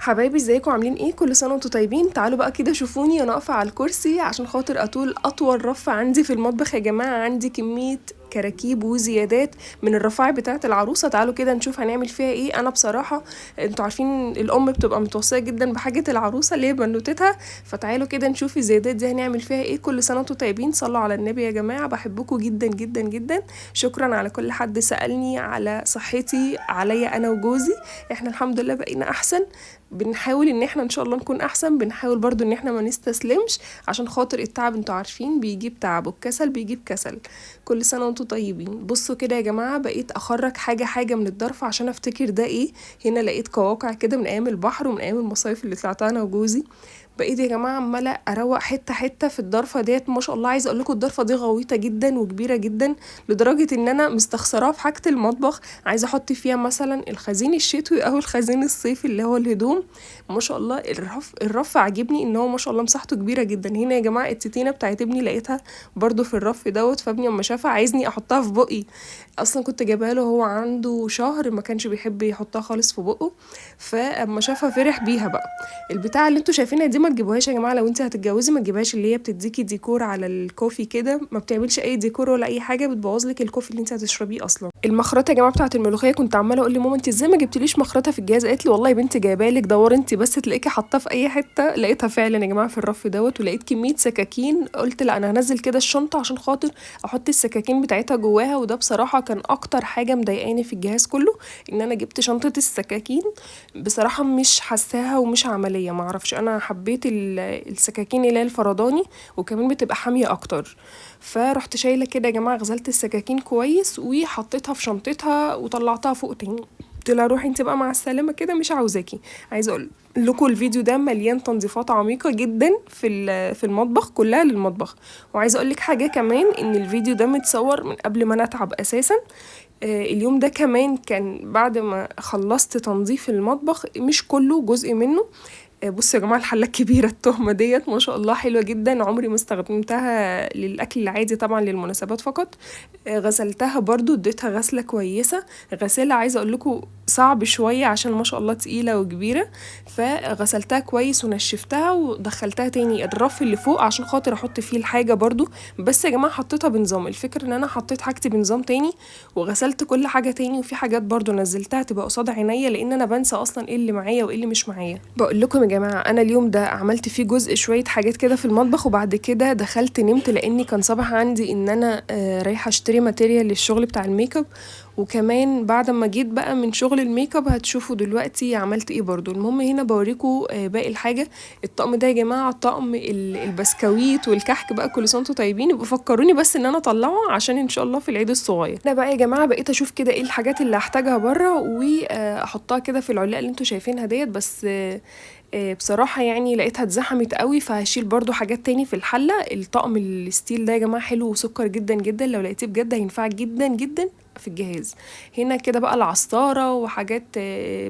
حبايبي ازيكم عاملين ايه؟ كل سنه وانتم طيبين. تعالوا بقى كده شوفوني انا واقفه على الكرسي عشان خاطر اطول اطول رف عندي في المطبخ. يا جماعه عندي كميه كراكيب وزيادات من الرفاعي بتاعه العروسه. تعالوا كده نشوف هنعمل فيها ايه. انا بصراحه انتوا عارفين الام بتبقى متوصيه جدا بحاجه العروسه اللي هي بنوتتها، فتعالوا كده نشوف الزيادات دي هنعمل فيها ايه. كل سنه وانتم طيبين، صلوا على النبي يا جماعه، بحبكم جدا جدا جدا. شكرا على كل حد سالني على صحتي، عليا انا وجوزي. احنا الحمد لله بقينا احسن، بنحاول ان احنا ان شاء الله نكون احسن، بنحاول برضو ان احنا ما نستسلمش عشان خاطر التعب انتوا عارفين بيجيب تعب والكسل بيجيب كسل. كل سنة وانتوا طيبين. بصوا كده يا جماعة، بقيت اخرج حاجة حاجة من الضرفة عشان افتكر ده ايه. هنا لقيت قواقع كده من ايام البحر ومن ايام المصايف اللي طلعتها انا وجوزي. بقيت يا جماعه عماله اروق حته حته في الضرفه ديت. ما شاء الله عايزه اقول لكم الضرفه دي غويطه جدا وكبيره جدا، لدرجه ان انا مستخسراه في حاجه المطبخ. عايزه احط فيها مثلا الخزين الشتوي او الخزين الصيفي اللي هو الهدوم. ما شاء الله الرف عاجبني ان هو ما شاء الله مساحته كبيره جدا. هنا يا جماعه التتينه بتاعت ابني لقيتها برضو في الرف دوت، فابني اما شافها عايزني احطها في بقي. اصلا كنت جايبها له هو عنده شهر، ما كانش بيحب يحطها خالص في بقه، فاما شافها فرح بيها بقى. البتاعه اللي انتوا شايفينها دي ما تجيبوهاش يا جماعه، لو انت هتتجوزي ما تجيبهاش، اللي هي بتديكي ديكور على الكوفي كده، ما بتعملش اي ديكور ولا اي حاجه، بتبوظ لك الكوفي اللي انت هتشربيه اصلا. المخرطه يا جماعه بتاعه الملوخيه، كنت عماله اقول لماما انت ازاي ما جبتليش مخرطه في الجهاز؟ قالت لي والله يا بنتي جايبه لك، دوري انت بس تلاقيكي حاطاه في اي حته. لقيتها فعلا يا جماعه في الرف دوت، ولقيت كميه سكاكين. قلت لا انا هنزل كده الشنطه عشان خاطر احط السكاكين بتاعتها جواها. وده بصراحه كان اكتر حاجه مضايقاني في الجهاز كله، ان انا جبت شنطه السكاكين. بصراحه مش حاساها ومش عمليه، ما اعرفش، انا حبيت السكاكين اللي هي الفرداني، وكمان بتبقى حاميه اكتر. فرحت شايله كده يا جماعه، غسلت السكاكين كويس وحطيتها في شنطتها وطلعتها فوق تاني. قلت لها روحي انت بقى مع السلامه كده، مش عاوزاكي. عايزه اقول لكم الفيديو ده مليان تنظيفات عميقه جدا في المطبخ، كلها للمطبخ. وعايزه اقول لك حاجه كمان، ان الفيديو ده متصور من قبل ما انا اتعب اساسا. اليوم ده كمان كان بعد ما خلصت تنظيف المطبخ، مش كله، جزء منه. بصوا يا جماعه الحله الكبيره التهمه ديت ما شاء الله حلوه جدا، عمري ما استخدمتها للاكل العادي، طبعا للمناسبات فقط. غسلتها برضو، اديتها غسله كويسه. غسلها عايزه اقول لكم صعب شويه عشان ما شاء الله تقيله وكبيره، فغسلتها كويس ونشفتها ودخلتها تاني الرف اللي فوق عشان خاطر احط فيه الحاجه برضو. بس يا جماعه حطيتها بنظام، الفكره ان انا حطيت حاجتي بنظام تاني، وغسلت كل حاجه تاني، وفي حاجات برضو نزلتها تبقى قصاد عينيا، لان انا بنسى اصلا ايه اللي معايا وايه اللي مش معايا. بقول لكم يا جماعه، انا اليوم ده عملت فيه جزء شويه حاجات كده في المطبخ، وبعد كده دخلت نمت، لاني كان صباح عندي ان انا رايحه اشتري ماتيريال للشغل بتاع الميك اب. وكمان بعد ما جيت بقى من شغل الميك اب هتشوفوا دلوقتي عملت ايه برضو. المهم هنا بوريكم باقي الحاجه. الطقم ده يا جماعه طقم البسكويت والكحك بقى، كل سنه وانتم طيبين. يبقوا فكروني بس ان انا اطلعه عشان ان شاء الله في العيد الصغير. انا بقى يا جماعه بقيت اشوف كده ايه الحاجات اللي هحتاجها بره، واحطها كده في العلاقه اللي انتم شايفينها ديت. بس بصراحة يعني لقيتها اتزحمت قوي، فهشيل برضو حاجات تاني في الحلة. الطقم الستيل ده يا جماعة حلو وسكر جدا جدا، لو لقيتيه بجد هينفعك جدا جدا في الجهاز. هنا كده بقى العصارة وحاجات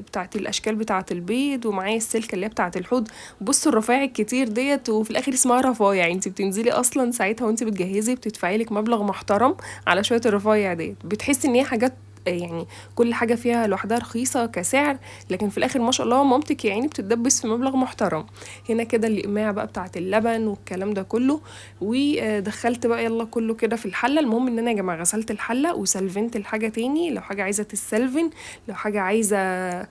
بتاعت الأشكال بتاعت البيض، ومعايا السلكة اللي هي بتاعت الحوض. بصوا الرفايع الكتير ديت، وفي الآخر اسمها رفايع. انت بتنزلي أصلا ساعتها وانت بتجهزي بتدفعي لك مبلغ محترم على شوية الرفايع ديت. بتحسي ان هي حاجات يعني كل حاجة فيها لوحدها رخيصة كسعر، لكن في الاخر ما شاء الله مامتك يعني بتدبس في مبلغ محترم. هنا كده الإقماع بقى بتاعت اللبن والكلام ده كله. ودخلت بقى يلا كله كده في الحلة. المهم ان انا يا جماعة غسلت الحلة وسلفنت الحاجة تاني، لو حاجة عايزة تتسلفن، لو حاجة عايزة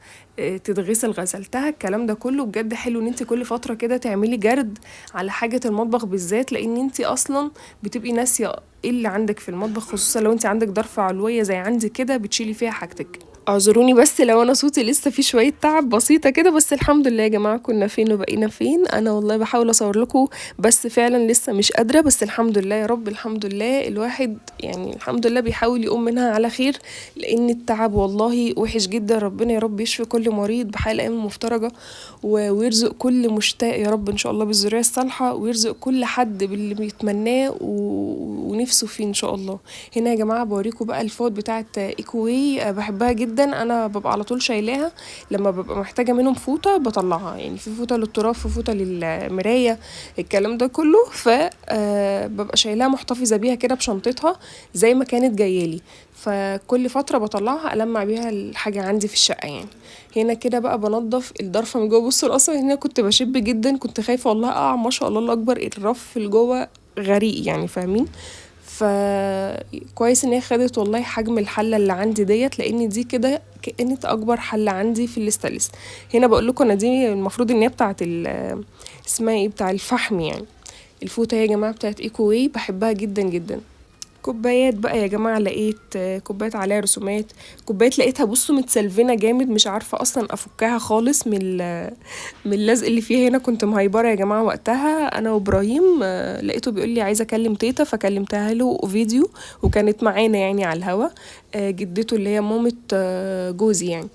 تتغسل غسلتها، الكلام ده كله. بجد حلو ان انت كل فترة كده تعملي جرد على حاجة المطبخ بالذات، لان انت اصلا بتبقي ناسية ايه اللي عندك في المطبخ، خصوصا لو انت عندك ضرفة علوية زي عندي كده بتشيلي فيها حاجتك. اعذروني بس لو انا صوتي لسه فيه شويه تعب بسيطه كده، بس الحمد لله يا جماعه كنا فين وبقينا فين. انا والله بحاول اصور لكم، بس فعلا لسه مش قادره. بس الحمد لله يا رب، الحمد لله الواحد يعني الحمد لله بيحاول يقوم منها على خير، لان التعب والله وحش جدا. ربنا يا رب يشفي كل مريض بحال ايام المفترجه، ويرزق كل مشتاق يا رب ان شاء الله بالذريه الصالحه، ويرزق كل حد باللي بيتمناه ونفسه فيه ان شاء الله. هنا يا جماعه بوريكم بقى الفوط بتاعه ايكوي، بحبها جدا. انا ببقى على طول شايلاها لما ببقى محتاجه منهم فوطه بطلعها، يعني في فوطه للتراب، في فوطه للمرايه، الكلام ده كله. ف ببقى شايلاها محتفظه بيها كده بشنطتها زي ما كانت جايالي. فكل فتره بطلعها المع بيها الحاجه عندي في الشقه يعني. هنا كده بقى بنضف الضرفه من جوه. بصوا اصلا هنا كنت بشب جدا، كنت خايفه والله اقع، ما شاء الله الله اكبر الرف اللي جوه غريق يعني، فاهمين؟ فكويس ان هي خدت والله حجم الحله اللي عندي ديت، لان دي كده كانت اكبر حله عندي في الاستانلس. هنا بقول لكم انا دي المفروض ان هي بتاعه اسمها ايه، بتاع الفحم يعني. الفوطه يا جماعه بتاعه ايكو واي، بحبها جدا جدا. كوبايات بقى يا جماعة، لقيت كوبايات عليها رسومات، كوبايات لقيتها بصوا متسلفنة جامد، مش عارفة أصلا أفكها خالص من اللزق اللي فيها. هنا كنت مهيبرة يا جماعة وقتها أنا وإبراهيم، لقيته بيقول لي عايزة أكلم تيتا، فكلمتها له فيديو وكانت معانا يعني على الهوا، جدته اللي هي مامة جوزي يعني.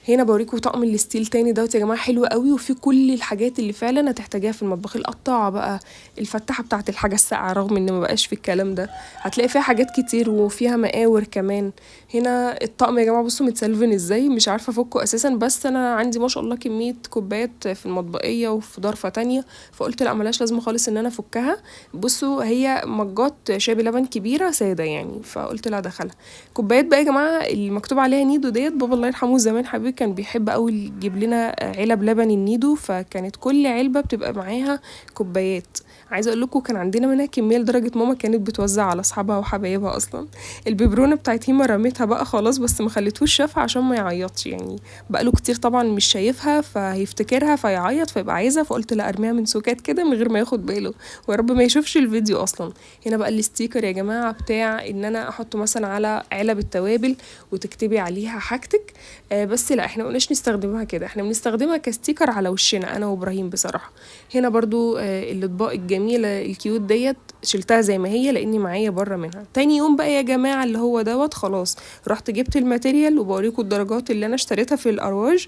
هنا بوريكم طقم الستيل تاني دوت يا جماعه، حلو قوي وفي كل الحاجات اللي فعلا هتحتاجيها في المطبخ. القطاعه بقى، الفتحه بتاعه الحاجه الساقعه، رغم ان ما بقاش في الكلام ده، هتلاقي فيها حاجات كتير وفيها مقاور كمان. هنا الطقم يا جماعه بصوا متسلفن ازاي، مش عارفه افكه اساسا، بس انا عندي ما شاء الله كميه كوبايات في المطبقيه وفي ضرفه تانية، فقلت لا ملاش لازمه خالص ان انا افكها. بصوا هي مجات شاي بلبن كبيره ساده يعني، فقلت لا ادخلها. كوبايات بقى يا جماعه اللي مكتوب عليها نيدو ديت، بابا الله يرحمه زمان حبيبي كان بيحب قوي يجيب لنا علب لبن النيدو، فكانت كل علبه بتبقى معاها كوبايات. عايزه اقول لكم كان عندنا منها كميه لدرجه ماما كانت بتوزع على اصحابها وحبايبها اصلا. الببرونه بتاعت هيما رميتها بقى خلاص، بس ما خليتهوش شافها عشان ما يعيطش يعني، بقاله كتير طبعا مش شايفها فهيفتكرها فيعيط فيبقى عايزها، فقلت لا ارميها من سكات كده من غير ما ياخد باله، ويا رب ما يشوفش الفيديو اصلا. هنا بقى الستيكر يا جماعه بتاع ان انا احطه مثلا على علب التوابل وتكتبي عليها حاجتك، بس لا احنا مقلناش نستخدمها كده، احنا بنستخدمها كستيكر على وشنا انا وابراهيم بصراحه. هنا برضو الاطباق الجميله الكيوت ديت شلتها زي ما هي لاني معايا بره منها. تاني يوم بقى يا جماعه اللي هو دوت خلاص رحت جبت الماتيريال، وبوريكم الدرجات اللي انا اشتريتها في الارواج،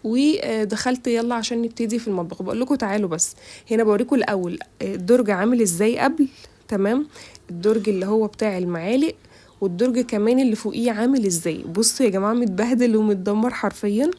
ودخلت يلا عشان نبتدي في المطبخ. بقول لكم تعالوا بس هنا بوريكم الاول الدرج عامل ازاي قبل، تمام؟ الدرج اللي هو بتاع المعالق، والدرج كمان اللي فوقيه عامل ازاي. بصوا يا جماعه متبهدل ومتدمر حرفيا.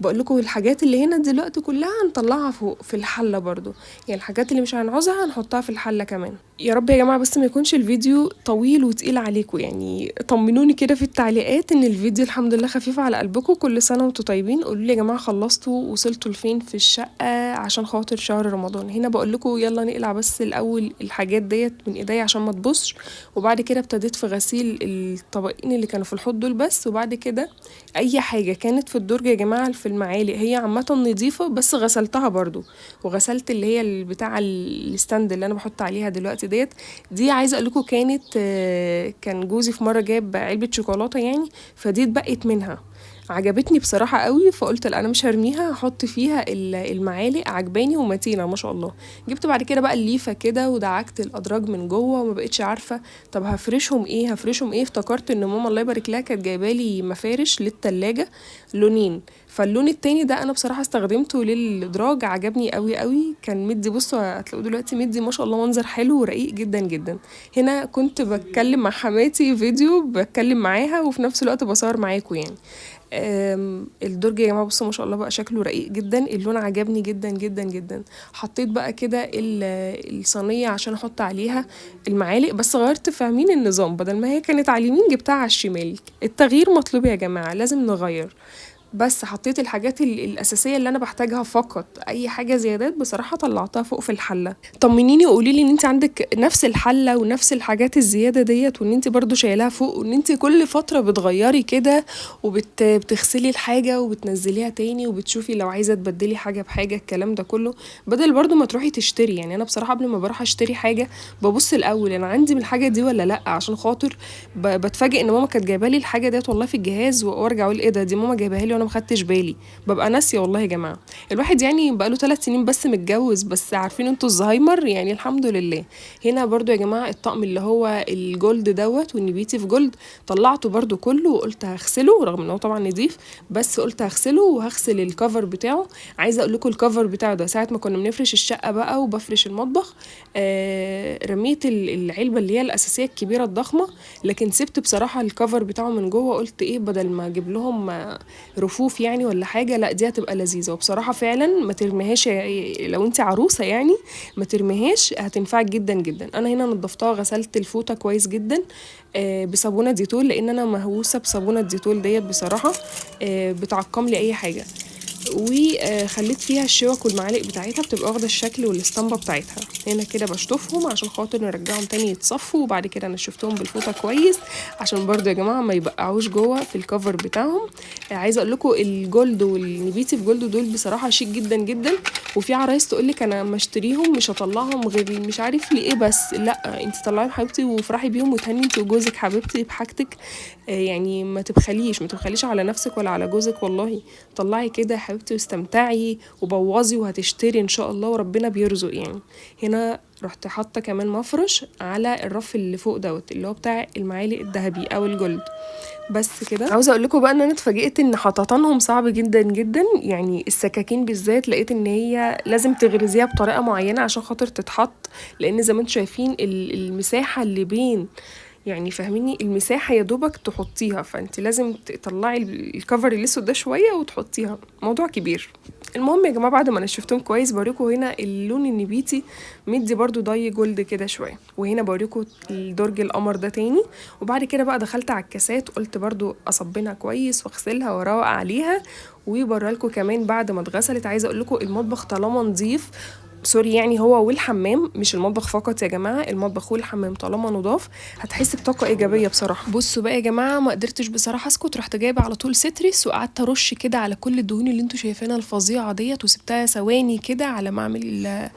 بقول لكم الحاجات اللي هنا دلوقتي كلها هنطلعها فوق في الحله برضو، يعني الحاجات اللي مش هنعوزها هنحطها في الحله كمان. يا رب يا جماعه بس ما يكونش الفيديو طويل وتقيل عليكم، يعني طمنوني كده في التعليقات ان الفيديو الحمد لله خفيف على قلبكم. كل سنه وانتم طيبين. قولوا لي يا جماعه خلصتوا وصلتوا لفين في الشقه عشان خاطر شهر رمضان. هنا بقول لكم يلا نقلع بس الاول الحاجات ديت من ايديا عشان ما تبصش، وبعد كده ابتديت في غسيل الطبقين اللي كانوا في الحوض دول بس، وبعد كده اي حاجه كانت في الدرج يا جماعه في المعالق هي عامه نظيفه بس غسلتها برضو، وغسلت اللي هي بتاع الستاند اللي انا بحط عليها دلوقتي دي عايزه اقول لكم كانت كان جوزي في مره جاب علبه شوكولاته يعني، فدي اتبقت منها عجبتني بصراحه قوي، فقلت لا انا مش هرميها، هحط فيها المعالق، عجباني ومتينه ما شاء الله. جبت بعد كده بقى الليفه كده ودعكت الادراج من جوه، وما بقتش عارفه طب هفرشهم ايه هفرشهم ايه. افتكرت ان ماما الله يبارك لها كانت جايبالي مفارش للتلاجة لونين، فاللون التاني ده انا بصراحه استخدمته للادراج، عجبني قوي قوي، كان مدي بصوا هتلاقوه دلوقتي مدي ما شاء الله منظر حلو ورقيق جدا جدا. هنا كنت بتكلم مع حماتي فيديو بتكلم معاها وفي نفس الوقت بصور معاكم يعني. الدرج يا جماعه بصوا ما شاء الله بقى شكله رقيق جدا، اللون عجبني جدا جدا جدا. حطيت بقى كده الصينيه عشان احط عليها المعالق، بس غيرت فاهمين النظام، بدل ما هي كانت على اليمين جبتها على الشمال. التغيير مطلوب يا جماعه، لازم نغير. بس حطيت الحاجات الاساسيه اللي انا بحتاجها فقط، اي حاجه زيادات بصراحه طلعتها فوق في الحله. طمنيني وقولي لي ان انت عندك نفس الحله ونفس الحاجات الزياده ديت، وان انت برضو شايلاها فوق، وان انت كل فتره بتغيري كده وبتغسلي الحاجه وبتنزليها تاني، وبتشوفي لو عايزه تبدلي حاجه بحاجه، الكلام ده كله بدل برضو ما تروحي تشتري. يعني انا بصراحه قبل ما بروح اشتري حاجه ببص الاول انا عندي من الحاجه دي ولا لا، عشان خاطر بتفاجئ ان ماما كانت جايبه لي الحاجه ديت والله في الجهاز، وارجع اقول ايه ده، دي ماما جايباها لي وانا ما خدتش بالي، ببقى ناسيه والله يا جماعه. الواحد يعني بقاله 3 سنين بس متجوز، بس عارفين انتوا الزهايمر يعني الحمد لله. هنا برضو يا جماعه الطقم اللي هو الجولد دوت والنبيتي في جولد طلعته برضو كله وقلت هغسله، رغم ان هو طبعا نضيف بس قلت هغسله وهغسل الكفر بتاعه. عايزه اقول لكم الكفر بتاعه ده ساعه ما كنا بنفرش الشقه بقى وبفرش المطبخ، رميت العلبه اللي هي الاساسيه الكبيره الضخمه، لكن سبت بصراحه الكفر بتاعه من جوه. قلت ايه بدل ما اجيب لهم رفوف يعني ولا حاجه، لا دي هتبقى لذيذه. وبصراحه فعلا ما ترميهاش لو انت عروسه يعني، ما ترميهاش، هتنفعك جدا جدا. انا هنا نضفتها غسلت الفوطه كويس جدا بصابونه ديتول، لان انا مهووسه بصابونه ديتول ديت بصراحه، بتعقم لي اي حاجه. وخليت فيها الشوك والمعالق بتاعتها بتبقى واخده الشكل والاسطمبه بتاعتها. هنا كده بشطفهم عشان خاطر نرجعهم تاني يتصفوا، وبعد كده انا شفتهم بالفوطه كويس عشان برضو يا جماعه ما يبقعوش جوه في الكفر بتاعهم. عايزه اقول لكم الجولد والنبيتي في جولد دول بصراحه شيك جدا جدا. وفي عرايس تقول لك انا ما اشتريهم مش هطلعهم غير مش عارف ليه بس، لا انت طلعيهم حبيبتي وافرحي بيهم وتهني انت وجوزك حبيبتي بحاجتك. يعني ما تبخليش على نفسك ولا على جوزك، والله طلعي كده يا حبيبتي واستمتعي وبوظي وهتشتري ان شاء الله وربنا بيرزق يعني. هنا رحت حاطه كمان مفرش على الرف اللي فوق دوت اللي هو بتاع المعالق الذهبي او الجولد. بس كده عاوزه اقول لكم بقى ان انا اتفاجئت ان حططانهم صعب جدا جدا، يعني السكاكين بالذات لقيت ان هي لازم تغرزيها بطريقه معينه عشان خاطر تتحط، لان زي ما انتم شايفين المساحه اللي بين، يعني فاهميني، المساحه يا دوبك تحطيها، فانت لازم تطلعي الكفر الاسود ده شويه وتحطيها، موضوع كبير. المهم يا جماعه بعد ما نشفتهم كويس بوريكم هنا اللون النبيتي مدي برضو ضي جولد كده شويه، وهنا بوريكم الدرج القمر ده تاني. وبعد كده بقى دخلت على الكاسات، قلت برضو اصبنها كويس واغسلها واروق عليها. وبوريلكم كمان بعد ما اتغسلت، عايزه اقول لكم المطبخ طالما نظيف، سوري يعني هو والحمام، مش المطبخ فقط يا جماعه، المطبخ والحمام طالما نضاف هتحس بطاقه ايجابيه بصراحه. بصوا بقى يا جماعه، ما قدرتش بصراحه اسكت، رحت جايبه على طول ستريس وقعدت ارش كده على كل الدهون اللي انتوا شايفينها الفظيعه ديت، وسبتها ثواني كده على ما اعمل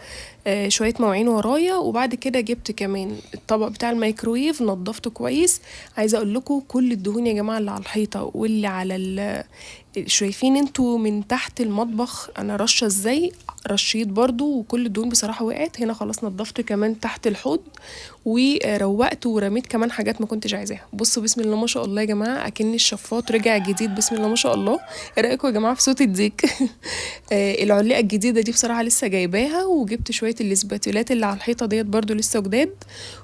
شويه مواعين ورايا. وبعد كده جبت كمان الطبق بتاع الميكرويف نضفته كويس. عايزه اقول لكم كل الدهون يا جماعه اللي على الحيطه واللي على شايفين انتوا من تحت المطبخ انا رشه ازاي، رشيت برضو، وكل الدهون بصراحه وقعت. هنا خلاص نضفت كمان تحت الحوض وروقت ورميت كمان حاجات ما كنتش عايزاها. بصوا بسم الله ما شاء الله يا جماعه، اكن الشفاط رجع جديد، بسم الله ما شاء الله. ايه رايكم يا جماعه في صوت الديك؟ العلقه الجديده دي بصراحه لسه جايباها، وجبت شويه الاسباتولات اللي على الحيطه ديت برضو لسه جداد.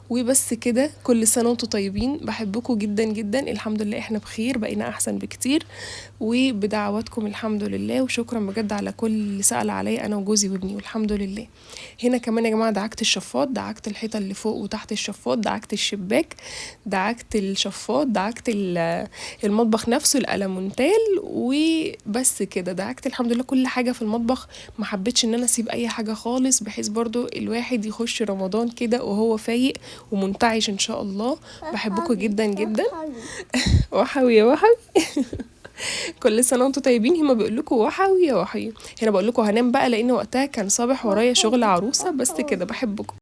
وبس كده، كل سنه وانتم طيبين، بحبكم جدا جدا. الحمد لله احنا بخير، بقينا احسن بكتير وبدعواتكم الحمد لله. وشكرا بجد على كل اللي سأل عليا انا وجوزي وابني، والحمد لله. هنا كمان يا جماعه دعكت الشفاط، دعكت الحيطه اللي فوق وتحت الشفاط، دعكت الشباك، دعكت الشفاط، دعكت المطبخ نفسه الالمونتال، وبس كده دعكت الحمد لله كل حاجه في المطبخ. ما حبيتش ان انا اسيب اي حاجه خالص، بحيث برضو الواحد يخش رمضان كده وهو فايق ومنتعش ان شاء الله. بحبكم جدا جدا. وحوي يا وحوي. كل سنه وانتم طيبين. هما بيقول لكم وحوي يا وحوي، هنا بقول لكم هنام بقى لان وقتها كان صباح ورايا شغل عروسه. بس كده بحبكم.